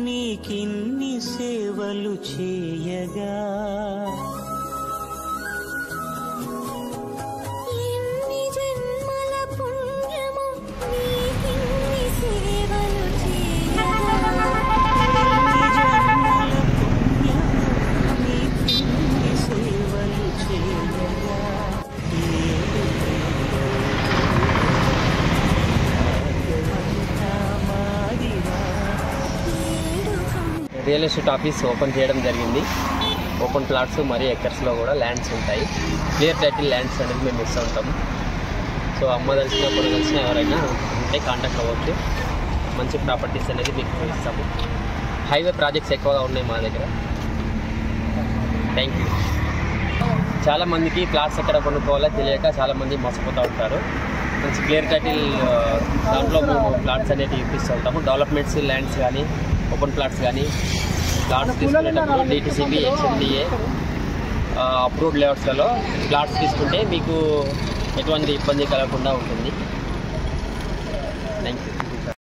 నీకిన్ని సేవలు చేయగా ఎన్ని జన్మల పుణ్యము నీకిన్ని సేవలు చేయగా నీకిన్ని సేవలు చేయగా రియల్ ఎస్టేట్ ఆఫీస్ ఓపెన్ చేయడం జరిగింది. ఓపెన్ ప్లాట్స్ మరియు ఎకర్స్లో కూడా ల్యాండ్స్ ఉంటాయి. క్లియర్ టైటిల్ ల్యాండ్స్ అనేది మేము ఇస్తూ ఉంటాము. సో అమ్మదలిసిన కొనదలిసిన ఎవరైనా ఉంటే కాంటాక్ట్ అవ్వచ్చు. మంచి ప్రాపర్టీస్ అనేది మీకు ఇస్తాము. హైవే ప్రాజెక్ట్స్ ఎక్కువగా ఉన్నాయి మా దగ్గర. Thank you. చాలామందికి ప్లాట్స్ ఎక్కడ కొనుక్కోవాలో తెలియక చాలామంది మోసపోతూ ఉంటారు. మంచి క్లియర్ టైటిల్ దాంట్లో మేము ప్లాట్స్ అనేది ఇప్పిస్తూ ఉంటాము. డెవలప్మెంట్స్ ల్యాండ్స్ కానీ ఓపెన్ ప్లాట్స్ కానీ ప్లాట్స్ తీసుకునేటప్పుడు DTCP HMDA అప్రూవ్డ్ లేఅవుట్స్లలో ప్లాట్స్ తీసుకుంటే మీకు ఎటువంటి ఇబ్బంది కలగకుండా ఉంటుంది. Thank you.